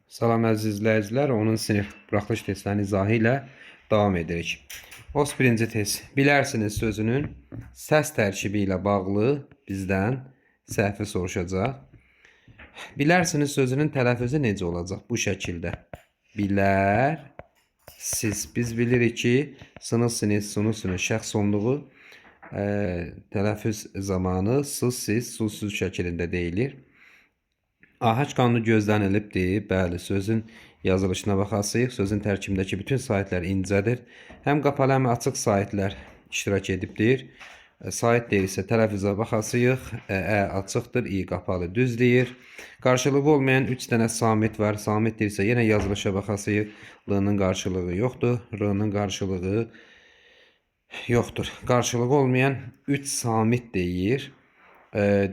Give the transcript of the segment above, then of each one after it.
Salam əziz izləyicilər, onun sinif buraxılış testlərinin izahı ilə davam edirik. OS birinci test. Bilərsiniz sözünün səs tərkibi ilə bağlı bizdən səhvi soruşacaq. Bilərsiniz sözünün tələffüzü necə olacaq? Bu şəkildə. Bilər, siz. Biz bilirik ki, sınıf, sinif, sunu, sünü, şəxs sonluğu tələffüz zamanı sız, siz, susuz şəklində deyilir. Ahəng qanunu gözlənilibdir. Bəli, sözün yazılışına baxasıyıq. Sözün tərkibindəki bütün saytlar incədir. Həm qapalı, həm açıq saytlar iştirak edibdir. Sayt deyilsə tələffüzə baxasıyıq. Ə açıqdır, İ qapalı düz deyir. Qarşılığı olmayan 3 dənə samit var. Samit deyilsə yenə yazılışa baxasıyıq. L-nın qarşılığı yoxdur. R-nın qarşılığı yoxdur. Qarşılığı olmayan 3 samit deyir.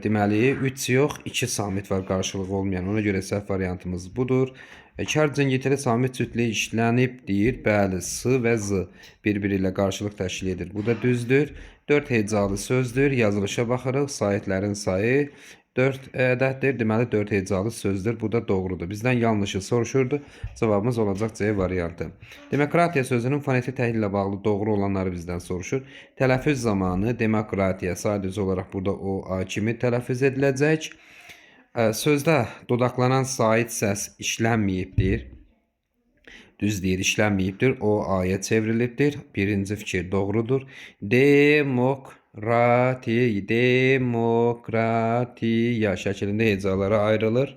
Deməli 3 yox, 2 samit var qarşılığı olmayan. Ona görə səhv variantımız budur. Kar cəngitəli samit cütlüyü işlənib deyir. Bəli, S və Z bir-biri ilə qarşılıq təşkil edir. Bu da düzdür. 4 hecalı sözdür. Yazılışa baxırıq. Saytların sayı 4 ədəddir. Deməli 4 hecalı sözdür. Bu da doğrudur. Bizdən yanlışı soruşurdu. Cavabımız olacaq C variantı. Demokratiya sözünün fonetik təhlil ilə bağlı doğru olanları bizdən soruşur. Tələffüz zamanı demokratiya sadəcə olaraq burada o A kimi tələffüz ediləcək. Sözdə dodaqlanan sait səs işlənməyibdir. Düz deyir, işlənməyibdir. O A'ya çevrilibdir. Birinci fikir doğrudur. Demokratiya şəklində hecalara ayrılır.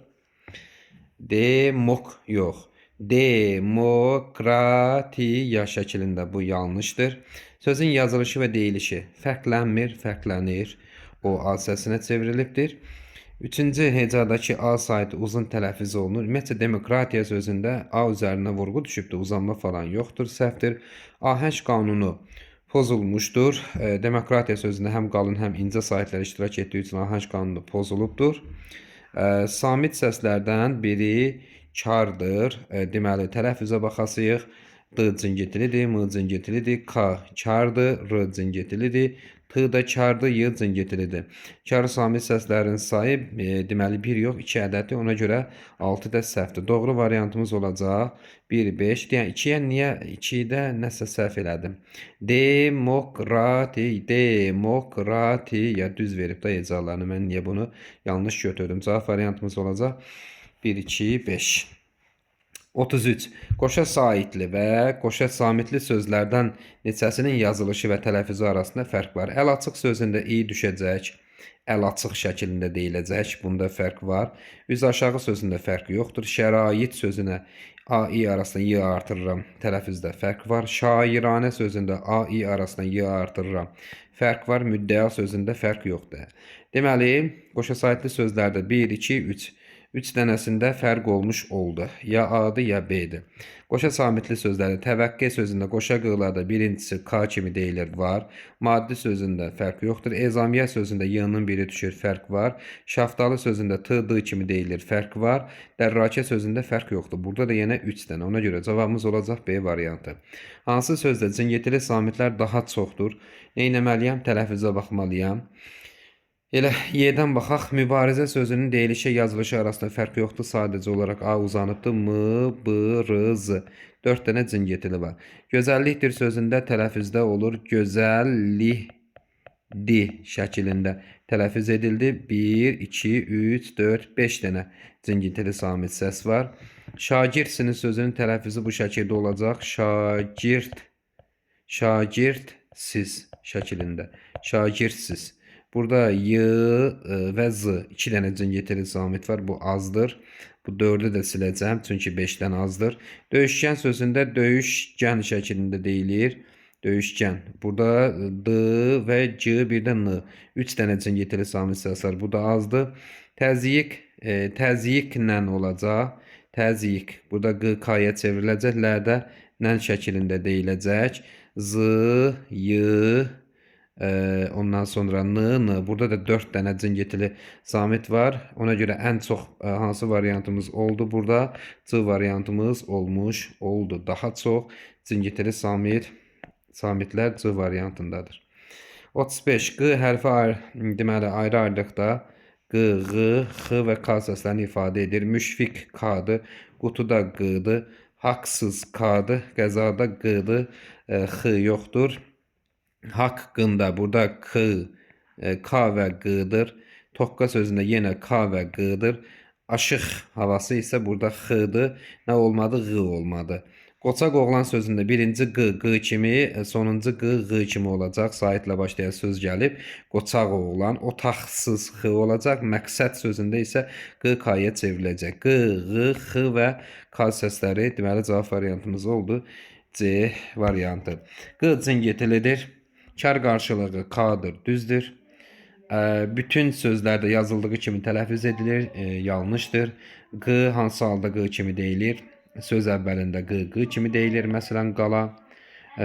Demok yox. Demokratiya şəklində bu yanlışdır. Sözün yazılışı və deyilişi fərqlənmir, fərqlənir. O A səsinə çevrilibdir. Üçüncü hecadakı A saytı uzun tələffüz olunur. Ümumiyyətcə demokratiya sözündə A üzərinə vurğu düşübdür. Uzanma falan yoxdur, səhvdir. Ahəng qanunu pozulmuşdur. Demokratiya sözündə həm qalın, həm incə saytlar iştirak etdiyi üçün ahəng qanunu pozulubdur. Samit səslərdən biri kardır. Deməli, tələffüzə baxasıyıq. D cingitilidir, M cingitilidir, K kardır, R cingitilidir, T da kardır, Y cingitilidir. Kar samit səslərin sayı deməli 1 yox, 2 ədəddir. Ona görə 6 da səhvdir. Doğru variantımız olacaq 1, 5. Yəni 2-yə niyə 2-də nəsə səhv elədim? Demokratiya düz verib də hecalarını. Mən niyə bunu yanlış götürdüm? Cavab variantımız olacaq 1, 2, 5. 33. Qoşa saitli və qoşa samitli sözlərdən neçəsinin yazılışı və tələffüzü arasında fərq var. Əl açıq sözündə i düşəcək, əl açıq şəklində deyiləcək. Bunda fərq var. Üz aşağı sözündə fərq yoxdur. Şərait sözünə a-i arasında y artırıram. Tələffüzdə fərq var. Şairanə sözündə a-i arasında y artırıram. Fərq var. Müddəa sözündə fərq yoxdur. Deməli, qoşa saitli sözlərdə 1, 2, 3. 3 dənəsində fərq olmuş oldu. Ya A-dır, ya B-dir. Qoşa samitli sözlərdə təvəqqə sözündə qoşa qığlarda birincisi K kimi deyilir, var. Maddi sözündə fərq yoxdur. Ezamiyə sözündə Y-nın biri düşür, fərq var. Şaftalı sözündə T, D kimi deyilir, fərq var. Dərrakə sözündə fərq yoxdur. Burada da yenə 3 dənə. Ona görə cavabımız olacaq B variantı. Hansı sözdə cingitili samitlər daha çoxdur? Neynəməliyəm? Tələffüzə baxmalıyam. Elə Y-dən baxaq. Mübarizə sözünün deyilişi yazılışı arasında fərq yoxdur. Sadəcə olaraq A uzanıbdır. M, B, R, Z. 4 dənə cingitili var. Gözəllikdir sözündə tələffüzdə olur. Gözəllikdi şəklində tələffüz edildi. 1, 2, 3, 4, 5 dənə cingitili samit səs var. Şagirdsinin sözünün tələffüzü bu şəkildə olacaq. Şagirtsiz şəklində. Şagirtsiz. Burada Y və Z 2 dənə cingitili samit var. Bu azdır. Bu 4'ü də siləcəm. Çünki 5'dən azdır. Döyüşkən sözündə döyüşkən şəklində deyilir. Döyüşkən. Burada D və C bir də N. 3 dənə cingitili samit səs var. Bu da azdır. Təzyiq. Təzyiqlə olacaq. Təzyiq. Burada Q K-ya çevriləcək. L-də nən şəklində deyiləcək. Z, Y, ondan sonra N. Burada da 4 dənə cingitili samit var. Ona görə ən çox hansı variantımız oldu? Burada C variantımız olmuş oldu. Daha çox cingitili samitlər C variantındadır. 35. Q hərfi deməli ayrı-ayrılıqda Q, Q, X və K səslərini ifadə edir. Müşfiq K-dır, qutuda Q-dır, haqsız K-dır, qəzada Q-dır, X yoxdur. Haqqında burada K və Q-dır. Tokka sözündə yenə K və Q-dır. Aşıq havası isə burada X-dır. Nə olmadı? Q olmadı. Qoçaq oğlan sözündə birinci Q kimi, sonuncu Q kimi olacaq. Saitlə başlayan söz gəlib. Qoçaq oğlan, otaqsız X olacaq. Məqsəd sözündə isə K-ya çevriləcək. X və K səsləri deməli cavab variantımız oldu. C variantı. Q cingitilidir. Kar qarşılığı K'dır, düzdür. Bütün sözlərdə yazıldığı kimi tələffüz edilir, yanlışdır. Q hansı halda Q kimi deyilir? Söz əvvəlində Q kimi deyilir, məsələn qala.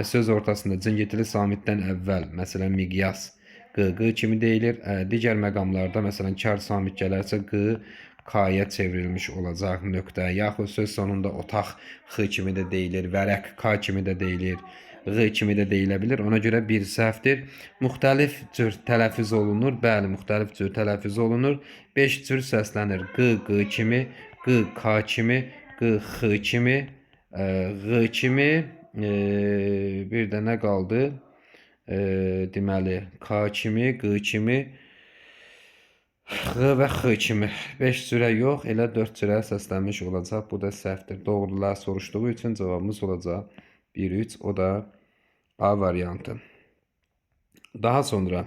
Söz ortasında cingitili samitdən əvvəl, məsələn miqyas Q kimi deyilir. Digər məqamlarda, məsələn kar samit gələrsə Q K'ya çevrilmiş olacaq nöqtə. Yaxud söz sonunda otaq X kimi də deyilir, vərəq K kimi də deyilir, Q kimi də deyilə bilir. Ona görə bir səhvdir. Müxtəlif cür tələffüz olunur. Bəli, müxtəlif cür tələffüz olunur. 5 cür səslənir. Q kimi, Q K kimi, Q X kimi, Q kimi, bir də nə qaldı? Deməli, K kimi, Q kimi, X və X kimi. 5 cürə yox, elə 4 cürə səslənmiş olacaq. Bu da səhvdir. Doğrular soruşduğu üçün cavabımız olacaq 1-3. O da A variantı. Daha sonra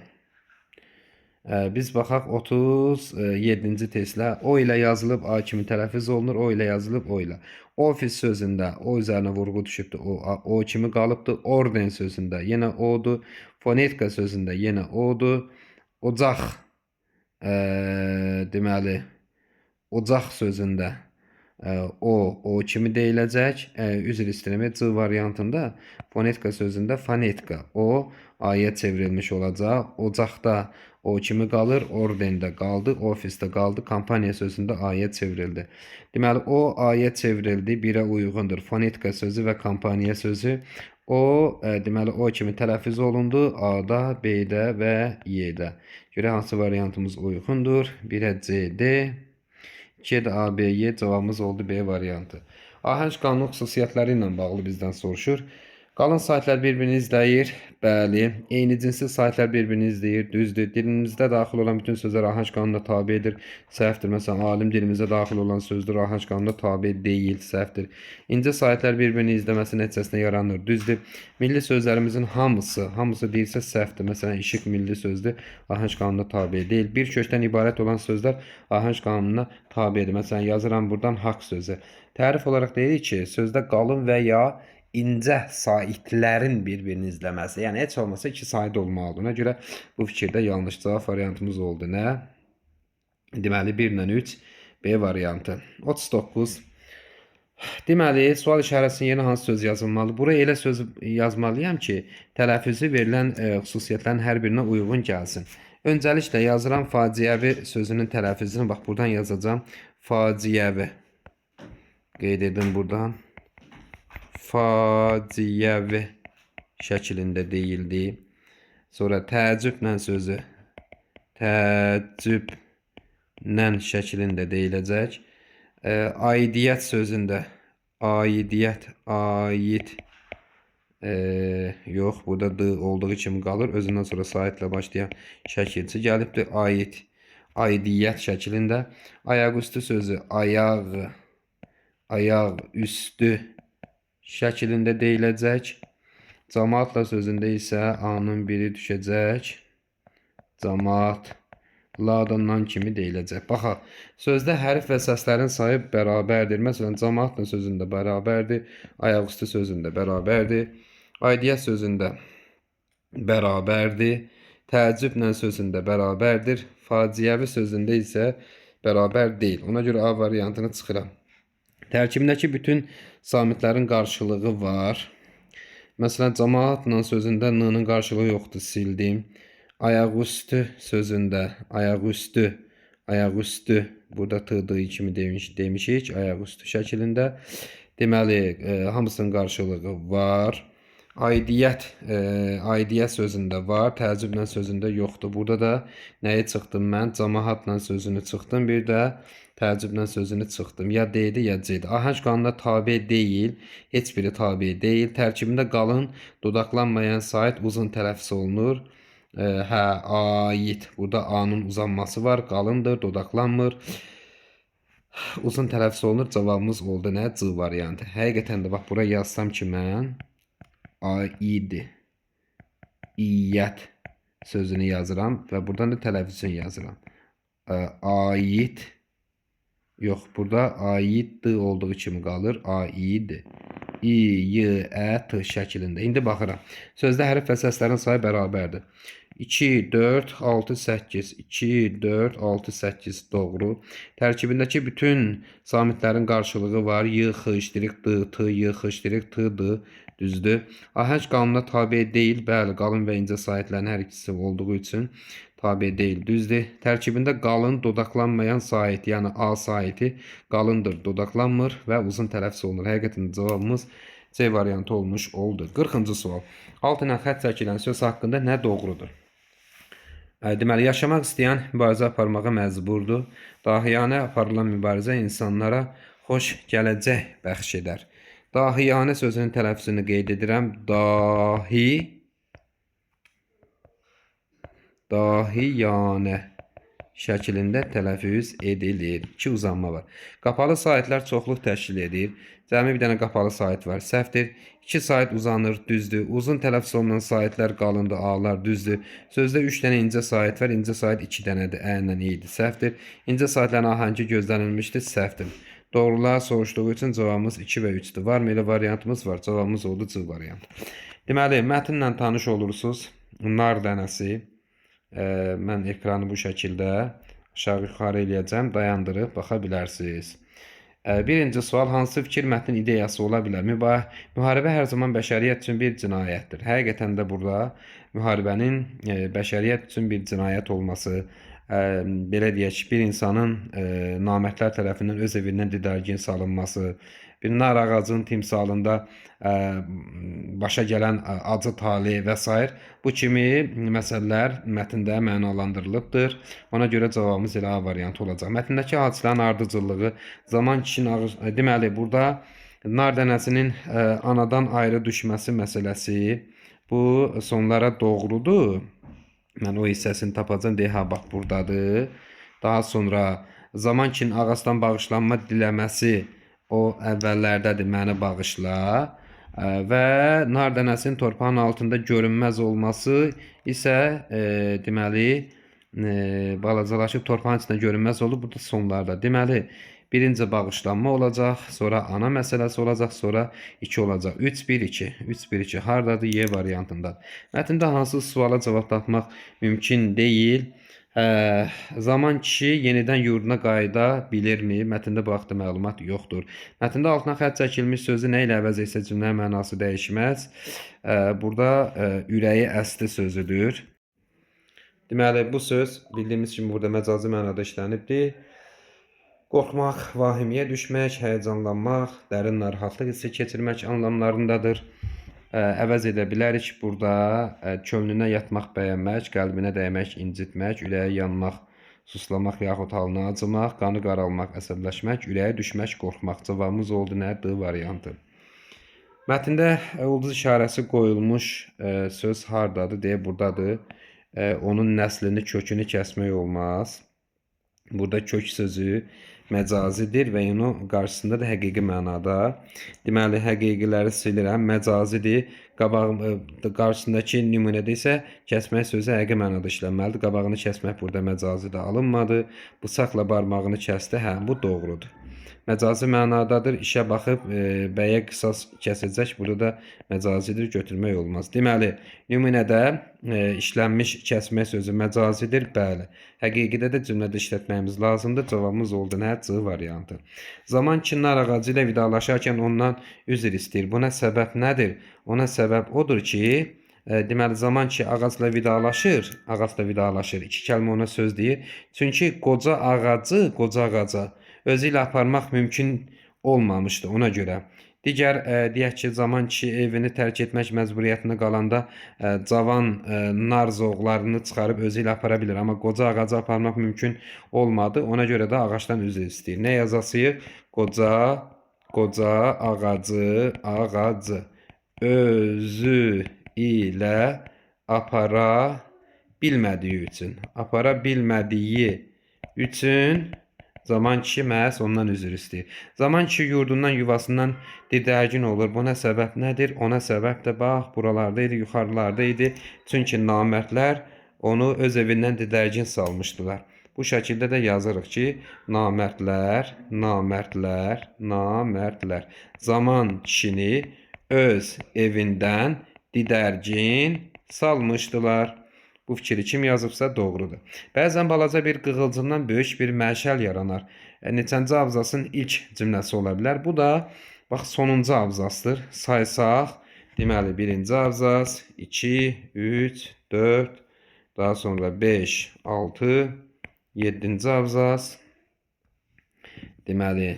biz baxaq 37-ci testlə. O ilə yazılıb A kimi tələffüz olunur. O ilə yazılıb O ilə. Ofis sözündə O üzərinə vurğu düşübdür. O kimi qalıbdır. Orden sözündə yenə O'dur. Fonetika sözündə yenə O'dur. Ocaq deməli ocaq sözündə O kimi deyiləcək. Üzr istəyirəm, C variantında fonetika sözündə fonetika O A'ya çevrilmiş olacaq. Ocaqda O kimi qalır, ordendə qaldı, ofisdə qaldı, kampaniya sözündə A'ya çevrildi. Deməli O A'ya çevrildi, 1-ə uyğundur. Fonetika sözü və kampaniya sözü O deməli O kimi tələffüz olundu A'da, B'də və Y'də. Görə hansı variantımız uyğundur? 1-ə C, D. 2-də A, B, Y cavabımız oldu B variantı. Ahəng qanun xüsusiyyətləri ilə bağlı bizdən soruşur. Qalın saytlar bir-birini izləyir. Bəli. Eyni cinsli saytlar bir-birini izləyir. Düzdür. Dilimizdə daxil olan bütün sözlər ahəng qanununa tabedir. Səhvdir. Məsələn, alim dilimizdə daxil olan sözdür ahəng qanununa tabe deyil. Səhvdir. İncə saytlar bir-birini izləməsi nəticəsində yaranır. Düzdür. Milli sözlərimizin hamısı deyilsə səhvdir. Məsələn, işıq milli sözdür. Ahəng qanununa tabe deyil. Bir kökdən ibarət olan sözlər ahəng qanununa tabedir. Məsələn, yazıram buradan haqq sözü. Tərif olaraq deyirik ki, sözdə qalın və ya incə saitlərin bir-birini izləməsi. Yəni, heç olmasa 2 sait olmalıdır. Ona görə bu fikirdə yanlış cavab variantımız oldu. Nə? Deməli, 1-3 B variantı. 39. Deməli, sual işarəsinin yerinə hansı söz yazılmalı? Buraya elə söz yazmalıyam ki, tələffüzü verilən xüsusiyyətlərin hər birinə uyğun gəlsin. Öncəliklə yazıram faciəvi sözünün tələffüzünü. Bax, buradan yazacağım. Faciəvi. Qeyd edim buradan. Faciəvi şəklində deyildi. Sonra təəccüblə sözü təəccüblə şəklində deyiləcək. Aidiyyət sözündə aidiyyət, aid yox, burada D olduğu kimi qalır. Özündən sonra saitlə başlayan şəkilçi gəlibdir. Aid, aidiyyət şəklində. Ayaqüstü sözü ayaq, ayaq üstü şəklində deyiləcək. Camaatla sözündə isə A-nın biri düşəcək. Camaat, ladından kimi deyiləcək. Baxaq, sözdə hərf və səslərin sayı bərabərdir. Məsələn, camaatla sözündə bərabərdir. Ayaqüstü sözündə bərabərdir. Aidiyyət sözündə bərabərdir. Təəccüblə sözündə bərabərdir. Faciəvi sözündə isə bərabər deyil. Ona görə A variantını çıxıram. Tərkibindəki bütün samitlərin qarşılığı var. Məsələn, camaatla sözündə N-nın qarşılığı yoxdur, sildim. Ayaqüstü sözündə, ayaqüstü, burada T-dığı kimi demişik, ayaqüstü şəklində. Deməli, hamısının qarşılığı var. Aidiyyət sözündə var, təəccüblə sözündə yoxdur. Burada da nəyi çıxdım mən? Cəmaətlə sözünü çıxdım, bir də təəccüblə sözünü çıxdım. Ya D-dir, ya C-dir. Ahəng qanuna tabe deyil, heç biri tabe deyil. Tərkibində qalın, dodaqlanmayan sait uzun tələffüz olunur. Hə, aid. Burada A-nın uzanması var, qalındır, dodaqlanmır. Uzun tələffüz olunur, cavabımız oldu nə? C variantı. Həqiqətən də bax, bura yazsam ki mən aid, iyyət sözünü yazıram və buradan da tələffüzünü yazıram. Aid, yox, burada aid olduğu kimi qalır. Aid, i-y-ə-t şəklində. İndi baxıram. Sözdə hərf və səslərin sayı bərabərdir. 2, 4, 6, 8. 2, 4, 6, 8 doğru. Tərkibindəki bütün samitlərin qarşılığı var. Y, x, iştirik, d, t, y, x, iştirik, t, d. Düzdür. Ahəng qanuna tabe deyil. Bəli, qalın və incə saitlərin hər ikisi olduğu üçün tabe deyil. Düzdür. Tərkibində qalın, dodaqlanmayan sait, yəni A saiti qalındır, dodaqlanmır və uzun tələffüz olunur. Həqiqətən cavabımız C variantı olmuş oldu. 40-cı sual. Altına xətt çəkilən söz haqqında nə doğrudur? Deməli, yaşamaq istəyən mübarizə aparmağa məcburdur. Dahiyanə aparılan mübarizə insanlara xoş gələcək bəxş edər. Dahiyanə sözünün tələffüzünü qeyd edirəm. Dahiyanə şəklində tələffüz edilir. 2 uzanma var. Qapalı saitlər çoxluq təşkil edir. Cəmi bir dənə qapalı sait var. Səhvdir. 2 sait uzanır, düzdür. Uzun tələffüz olunan saitlər qalındır, A-lar, düzdür. Sözdə 3 dənə incə sait var. İncə sait 2 dənədir. Ə-lə idi. Səhvdir. İncə saitlərin ahəngi gözlənilmişdir. Səhvdir. Doğrular soruşduğu üçün cavabımız 2 və 3-dür. Var mı elə variantımız var? Cavabımız oldu C variantı. Deməli, mətnlə tanış olursunuz. Nar dənəsi. Mən ekranı bu şəkildə aşağı yuxarı eləyəcəm. Dayandırıb baxa bilərsiniz. Birinci sual, hansı fikir mətnin ideyası ola bilər? Müharibə hər zaman bəşəriyyət üçün bir cinayətdir. Həqiqətən də burada müharibənin bəşəriyyət üçün bir cinayət olması, belə deyək, bir insanın namərdlər tərəfindən öz evindən didargin salınması, bir nar ağacının timsalında başa gələn acı tali və s. bu kimi məsələlər mətndə mənalandırılıbdır. Ona görə cavabımız elə A variantı olacaq. Mətndəki hadisələrin ardıcıllığı, zaman kişinin deməli, burada nar dənəsinin anadan ayrı düşməsi məsələsi, bu sonlara doğrudur. Mən o hissəsini tapacağım. Deyə, bax, buradadır. Daha sonra zaman kişinin ağacdan bağışlanma diləməsi, o əvvəllərdədir, məni bağışla. Və nar dənəsinin torpağın altında görünməz olması isə deməli balacalaşıb torpağın içində görünməz olub. Bu da sonlarda. Deməli, birinci bağışlanma olacaq, sonra ana məsələsi olacaq, sonra 2 olacaq. 3, 1, 2. 3, 1, 2. Hardadır? Y variantında. Mətndə hansı suala cavab tapmaq mümkün deyil? Zaman kişi yenidən yurduna qayıda bilirmi? Mətndə bu haqda məlumat yoxdur. Mətndə altına xətt çəkilmiş sözü nə ilə əvəz etsə cümlənin mənası dəyişməz. Burada ürəyi əsdi sözüdür. Deməli, bu söz bildiyimiz kimi burada məcazi mənada işlənibdir. Qorxmaq, vahimiyə düşmək, həyəcanlanmaq, dərin narahatlıq hissi keçirmək anlamlarındadır. Əvəz edə bilərik burada könlünə yatmaq, bəyənmək, qəlbinə dəymək, incitmək, ürəyə yanmaq, suslamaq yaxud halına acımaq, qanı qaralmaq, əsəbləşmək, ürəyə düşmək, qorxmaq. Cavabımız oldu nə? D variantı. Mətndə ulduz işarəsi qoyulmuş söz hardadır deyə buradadır. Onun nəslini, kökünü kəsmək olmaz. Burada kök sözü məcazidir və onun qarşısında da həqiqi mənada. Deməli, həqiqiləri silirəm, məcazidir. Qarşısındakı nümunədə isə kəsmək sözü həqiqi mənada işlənməlidir. Qabağını kəsmək burada məcazi də alınmadı. Bıçaqla barmağını kəsdi. Hə, bu doğrudur. Məcazi mənadadır. İşə baxıb bəyə qisas kəsəcək. Burada da məcazidir, götürmək olmaz. Deməli, nümunədə işlənmiş kəsmək sözü məcazidir. Bəli. Həqiqidə də cümlədə işlətməyimiz lazımdır. Cavabımız oldu nə? C variantı. Zaman ki, nar ağacı ilə vidalaşarkən ondan üzr istəyir. Buna səbəb nədir? Ona səbəb odur ki, deməli, zaman ki, ağacla vidalaşır. İki kəlmə ona söz deyir. Çünki qoca ağaca özü ilə aparmaq mümkün olmamışdı ona görə. Digər deyək ki, zaman kişi evini tərk etmək məcburiyyətində qalanda cavan nar zoğlarını çıxarıb özü ilə apara bilir. Amma qoca ağacı aparmaq mümkün olmadı. Ona görə də ağacdan üzr istəyir. Nə yazasıyıq? Qoca ağacı özü ilə apara bilmədiyi üçün zaman kişi məhz ondan üzr istəyir. Zaman kişi yurdundan, yuvasından didərgin olur. Buna səbəb nədir? Ona səbəb də bax, buralarda idi, yuxarılarda idi. Çünki namərdlər onu öz evindən didərgin salmışdılar. Bu şəkildə də yazırıq ki, namərdlər zaman kişini öz evindən didərgin salmışdılar. Bu fikri kim yazıbsa doğrudur. Bəzən balaca bir qığılcımdan böyük bir məşəl yaranar. Neçənci abzasın ilk cümləsi ola bilər. Bu da bax sonuncu abzasdır. Saysaq, deməli birinci abzas, 2, 3, 4, daha sonra 5, 6, 7-ci abzas. Deməli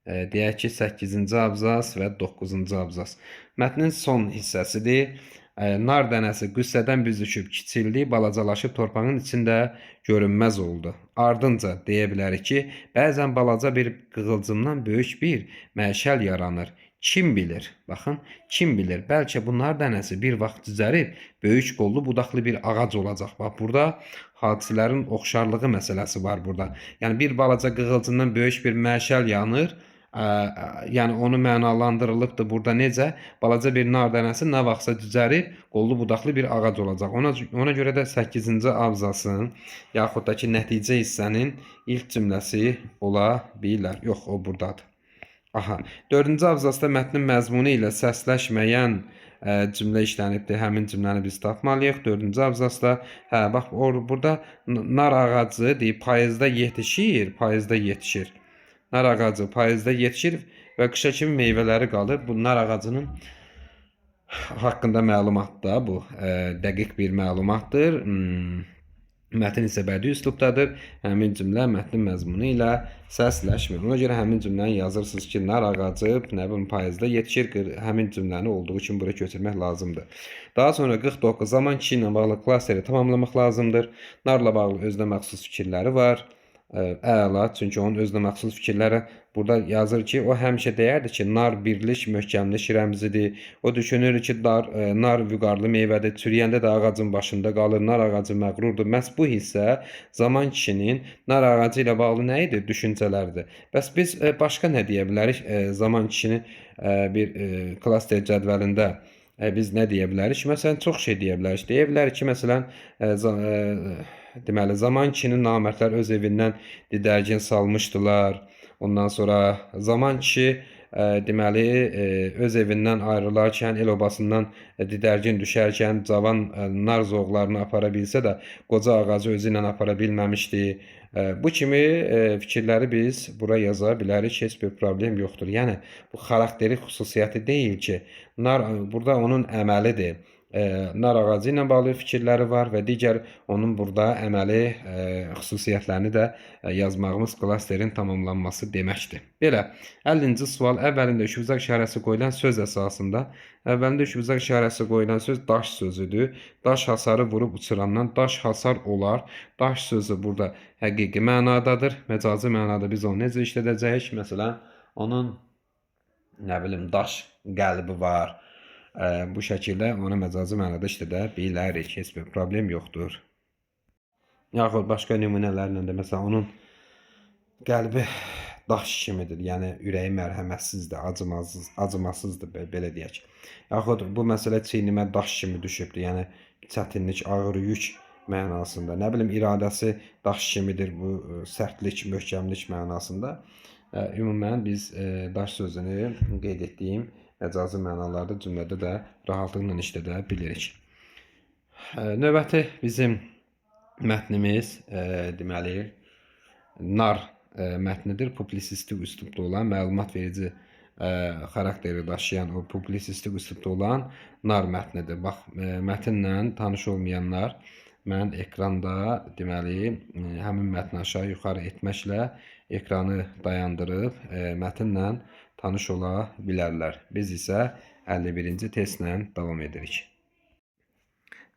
deyək ki 8-ci abzas və 9-cu abzas. Mətnin son hissəsidir. Nar dənəsi qüssədən büzüşüb kiçildi, balacalaşıb torpağın içində görünməz oldu. Ardınca deyə bilərik ki, bəzən balaca bir qığılcımdan böyük bir məşəl yaranır. Kim bilir? Baxın, kim bilir? Bəlkə bu nar dənəsi bir vaxt düzərib, böyük qollu budaqlı bir ağac olacaq. Bax, burada hadisələrin oxşarlığı məsələsi var burada. Yəni, bir balaca qığılcımdan böyük bir məşəl yanır. Yəni onu mənalandırılıbdır burada necə? Balaca bir nar dənəsi nə vaxtsa düzərib, qollu budaqlı bir ağac olacaq. Ona görə də 8-ci abzasın yaxud da ki nəticə hissənin ilk cümləsi ola bilər. Yox, o buradadır. Aha, 4-cü abzasda mətnin məzmunu ilə səsləşməyən cümlə işlənibdir. Həmin cümləni biz tapmalıyıq. 4-cü abzasda, bax burada nar ağacı deyib, payızda yetişir. Nar ağacı payızda yetişir və qışa kimi meyvələri qalır. Bu nar ağacının haqqında məlumat da bu dəqiq bir məlumatdır. Mətn isə bədii üslubdadır. Həmin cümlə mətnin məzmunu ilə səsləşmir. Ona görə həmin cümləni yazırsınız ki, nar ağacı payızda yetişir. Həmin cümləni olduğu üçün bura köçürmək lazımdır. Daha sonra 49 zaman kişi ilə bağlı klasteri tamamlamaq lazımdır. Narla bağlı özünə məxsus fikirləri var. Əla, çünki onun özünə məxsus fikirləri burada yazır ki, o həmişə deyərdi ki, nar birlik, möhkəmlik rəmzidir. O düşünür ki, nar vüqarlı meyvədir, çürüyəndə də ağacın başında qalır, nar ağacı məğrurdur. Məhz bu hissə zaman kişinin nar ağacı ilə bağlı nə idi? Düşüncələrdir. Bəs biz başqa nə deyə bilərik? Zaman kişinin bir klaster cədvəlində biz nə deyə bilərik? Məsələn, çox şey deyə bilərik. Deyə bilərik ki, məsələn, deməli, zaman kişinin namərdlər öz evindən didərgin salmışdılar. Ondan sonra zaman kişi deməli öz evindən ayrılarkən, el obasından didərgin düşərkən cavan nar zoğlarını apara bilsə də qoca ağacı özü ilə apara bilməmişdi. Bu kimi fikirləri biz bura yaza bilərik, heç bir problem yoxdur. Yəni, bu xarakteri xüsusiyyəti deyil ki, burada onun əməlidir. Nar ağacı ilə bağlı fikirləri var və digər onun burada əməli xüsusiyyətlərini də yazmağımız klasterin tamamlanması deməkdir. Belə, 50-ci sual əvvəlində işbuzaq işarəsi qoyulan söz əsasında, əvvəlində işbuzaq işarəsi qoyulan söz daş sözüdür. Daş hasarı vurub uçurandan daş hasar olar. Daş sözü burada həqiqi mənadadır. Məcazi mənada biz onu necə işlədəcəyik? Məsələn, onun nə bilim, daş qəlbi var. Bu şəkildə onu məcazi mənada işlədə bilərik. Heç bir problem yoxdur. Yaxud başqa nümunələrlə də məsələn onun qəlbi daş kimidir. Yəni ürəyi mərhəmətsizdir, acımasızdır, belə deyək. Yaxud bu məsələ çiynimə daş kimi düşübdür. Yəni çətinlik, ağır yük mənasında. Nə bilim, iradəsi daş kimidir, bu sərtlik, möhkəmlik mənasında. Ümumən biz daş sözünü qeyd etdiyim məcazi mənalarda cümlədə də rahatlıqla işlədə bilirik. Növbəti bizim mətnimiz deməli nar mətnidir. Publisistik üslubda olan, məlumat verici xarakteri daşıyan, o publisistik üslubda olan nar mətnidir. Bax, mətnlə tanış olmayanlar, mən ekranda deməli həmin mətni aşağı yuxarı etməklə ekranı dayandırıb mətnlə tanış ola bilərlər. Biz isə 51-ci testlə davam edirik.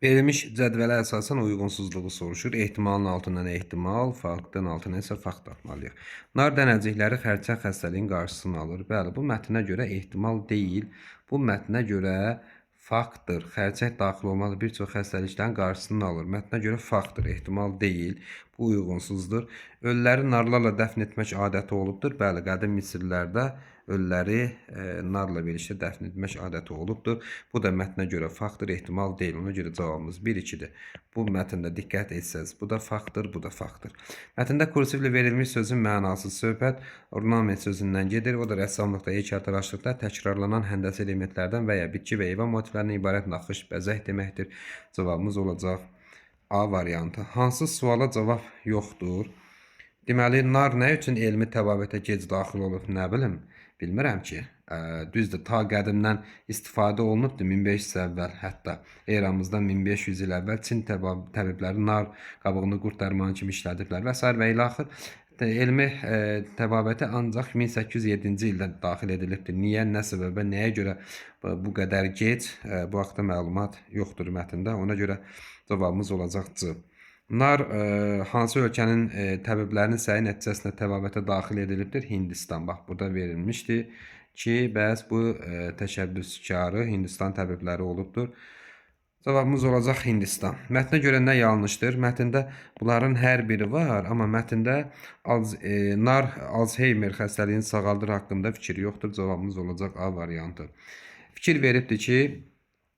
Verilmiş cədvələ əsasən uyğunsuzluğu soruşur. Ehtimalın altından ehtimal, faktın altına isə fakt atmalıyıq. Nar dənəcikləri xərçəng xəstəliyin qarşısını alır. Bəli, bu mətnə görə ehtimal deyil, bu mətnə görə faktdır. Xərçəng daxil olmalı bir çox xəstəliklərin qarşısını alır. Mətnə görə faktdır, ehtimal deyil. Bu uyğunsuzdur. Ölüləri narlarla dəfn etmək adəti olubdur. Bəli, qədim Misirlərdə ölüləri narla birlikdə dəfn etmək adəti olubdur. Bu da mətnə görə faktdır, ehtimal deyil. Ona görə cavabımız 1-2-dir. Bu mətndə diqqət etsəz, bu da faktdır, bu da faktdır. Mətndə kursivlə verilmiş sözün mənası söhbət ornament sözündən gedir. O da rəssamlıqda, heykəltaraşlıqda təkrarlanan həndəsi elementlərdən və ya bitki və heyvan motivlərindən ibarət naxış, bəzək deməkdir. Cavabımız olacaq A variantı. Hansı suala cavab yoxdur? Deməli, nar nə üçün elmi təbabətə gec daxil olub, nə bilim, bilmirəm ki. Düzdür, ta qədimdən istifadə olunubdur 1500 əvvəl, hətta eramızdan 1500 il əvvəl Çin təbibləri nar qabığını qurd dərmanı kimi işlədiblər və s. və ilə axır. Elmi təbabətə ancaq 1807-ci ildə daxil edilibdir. Niyə, nə səbəbə, nəyə görə bu qədər gec, bu haqda məlumat yoxdur mətndə. Ona görə cavabımız olacaq C. Nar hansı ölkənin təbiblərinin səyi nəticəsində təbabətə daxil edilibdir? Hindistan. Bax, burada verilmişdir ki, bəs bu təşəbbüskarı Hindistan təbibləri olubdur. Cavabımız olacaq Hindistan. Mətnə görə nə yanlışdır? Mətndə bunların hər biri var, amma mətndə nar Alzheimer xəstəliyini sağaldır haqqında fikir yoxdur. Cavabımız olacaq A variantı. Fikir veribdir ki,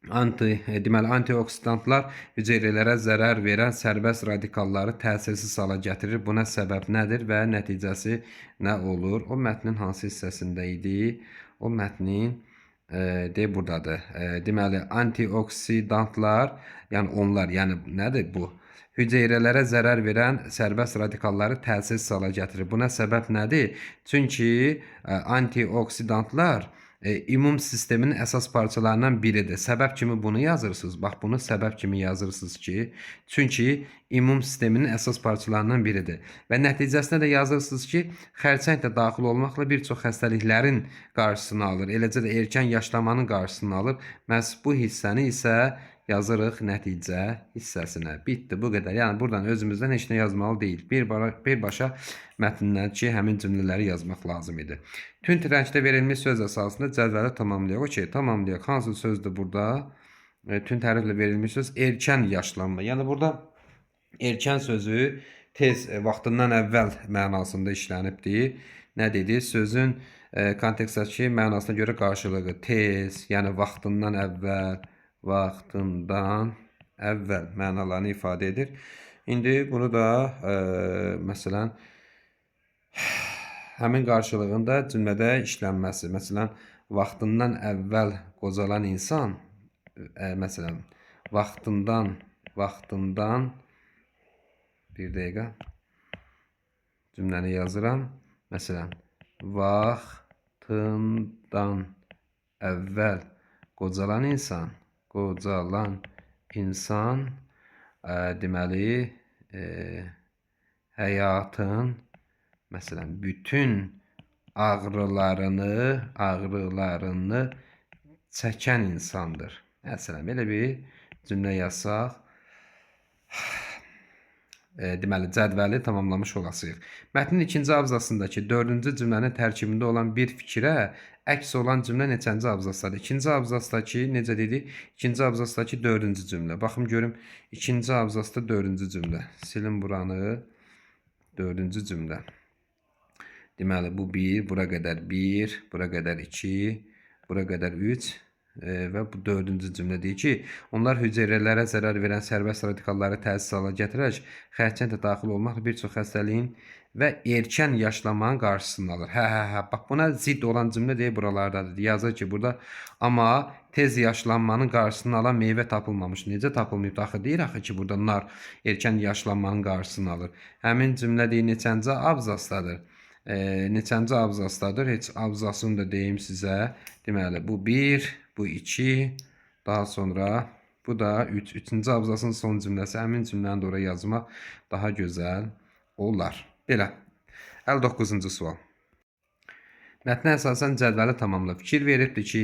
deməli antioksidantlar hüceyrələrə zərər verən sərbəst radikalları təsirsiz hala gətirir. Buna səbəb nədir və nəticəsi nə olur? O mətnin hansı hissəsində idi? O mətnin buradadır. Deməli antioksidantlar, yəni onlar, yəni nədir bu? Hüceyrələrə zərər verən sərbəst radikalları təsirsiz hala gətirir. Buna səbəb nədir? Çünki antioksidantlar immun sisteminin əsas parçalarından biridir. Səbəb kimi bunu yazırsınız. Bax, bunu səbəb kimi yazırsınız ki, çünki immun sisteminin əsas parçalarından biridir. Və nəticəsində də yazırsınız ki, xərçəng də daxil olmaqla bir çox xəstəliklərin qarşısını alır. Eləcə də erkən yaşlamanın qarşısını alır. Məhz bu hissəni isə yazırıq nəticə hissəsinə. Bitdi, bu qədər. Yəni, buradan özümüzdən heç nə yazmalı deyil. Birbaşa mətndəki həmin cümlələri yazmaq lazım idi. Tünd rəngdə verilmiş söz əsasında cədvəli tamamlayaq. Okey, tamamlayaq. Hansı sözdür burada? Tünd hərflə verilmiş söz erkən yaşlanma. Yəni, burada erkən sözü tez, vaxtından əvvəl mənasında işlənibdir. Nə dedi? Sözün kontekstdəki mənasına görə qarşılığı tez, yəni vaxtından əvvəl, vaxtından əvvəl mənalarını ifadə edir. İndi bunu da məsələn həmin qarşılığında cümlədə işlənməsi. Məsələn, vaxtından əvvəl qocalan insan, məsələn, vaxtından bir dəqiqə cümləni yazıram. Məsələn, vaxtından əvvəl qocalan insan deməli həyatın məsələn bütün ağrılarını çəkən insandır. Məsələn, belə bir cümlə yazsaq, deməli cədvəli tamamlamış olasıyıq. Mətnin ikinci abzasındakı 4-cü cümlənin tərkibində olan bir fikrə əks olan cümlə neçənci abzasdadır? İkinci abzasdakı necə dedik? İkinci abzasdakı 4-cü cümlə. Baxım görüm, ikinci abzasda 4-cü cümlə. Silin buranı, 4-cü cümlə. Deməli, bu 1, bura qədər 1, bura qədər 2, bura qədər 3 və bu 4-cü cümlə deyir ki, onlar hüceyrələrə zərər verən sərbəst radikalları təsir hala gətirərək xərçəngdə daxil olmaqla bir çox xəstəliyin və erkən yaşlanmanın qarşısını alır. Bax, buna zidd olan cümlə deyir buralardadır. Yazır ki, burada amma tez yaşlanmanın qarşısını alan meyvə tapılmamış. Necə tapılmayıb? Axı deyir axı ki, burada nar erkən yaşlanmanın qarşısını alır. Həmin cümlə deyir neçənci abzasdadır? Neçənci abzasdadır? Heç abzasını da deyim sizə. Deməli, bu 1, bu 2, daha sonra bu da 3. 3-cü abzasın son cümləsi. Həmin cümləni də oraya yazmaq daha gözəl olar. Belə. 59-cu sual. Mətnə əsasən cədvəli tamamla fikir veribdir ki,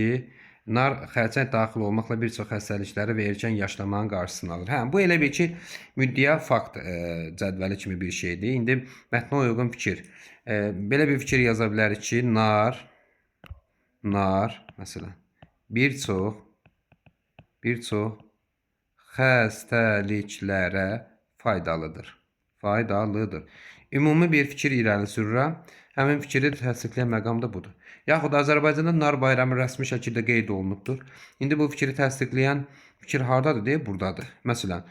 nar xərçəng daxil olmaqla bir çox xəstəlikləri və erkən yaşlanmanın qarşısını alır. Bu elə bir ki, müddəa fakt cədvəli kimi bir şeydir. İndi mətnə uyğun fikir. Belə bir fikir yaza bilərik ki, nar məsələn bir çox xəstəliklərə faydalıdır. Ümumi bir fikir irəli sürürəm. Həmin fikri təsdiqləyən məqam da budur. Yaxud Azərbaycanda nar bayramı rəsmi şəkildə qeyd olunubdur. İndi bu fikri təsdiqləyən fikir hardadır deyə buradadır. Məsələn,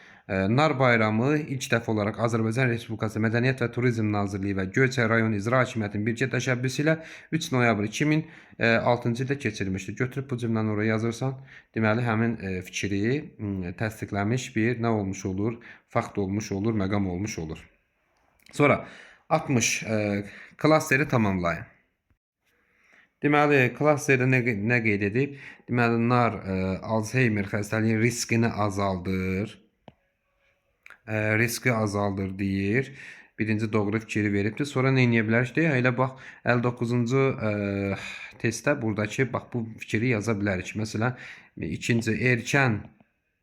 nar bayramı ilk dəfə olaraq Azərbaycan Respublikası Mədəniyyət və Turizm Nazirliyi və Göyçay rayon İcra Hakimiyyətinin birgə təşəbbüsü ilə 3 noyabr 2006-cı ildə keçirilmişdir. Götürüb bu cümləni oraya yazırsan, deməli həmin fikri təsdiqləmiş bir nə olmuş olur? Fakt olmuş olur, məqam olmuş olur. Sonra 60 klasteri tamamlayın. Deməli, klasterdə nə qeyd edib? Deməli, nar Alzheimer xəstəliyinin riskini azaldır. Riski azaldır deyir. Birinci doğru fikri veribdir. Sonra nə edə bilərik deyə, elə bax 59-cu testdə buradakı bax bu fikri yaza bilərik. Məsələn, ikinci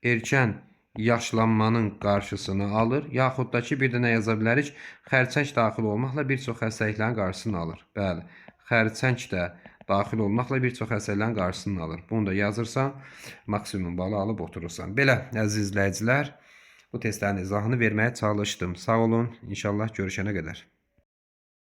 erkən yaşlanmanın qarşısını alır. Yaxud da ki, bir də nə yaza bilərik? Xərçəng daxil olmaqla bir çox xəstəliklərin qarşısını alır. Bəli, xərçəng də daxil olmaqla bir çox xəstəliklərin qarşısını alır. Bunu da yazırsan, maksimum balı alıb oturursan. Belə, əziz izləyicilər, bu testlərin izahını verməyə çalışdım. Sağ olun, inşallah görüşənə qədər.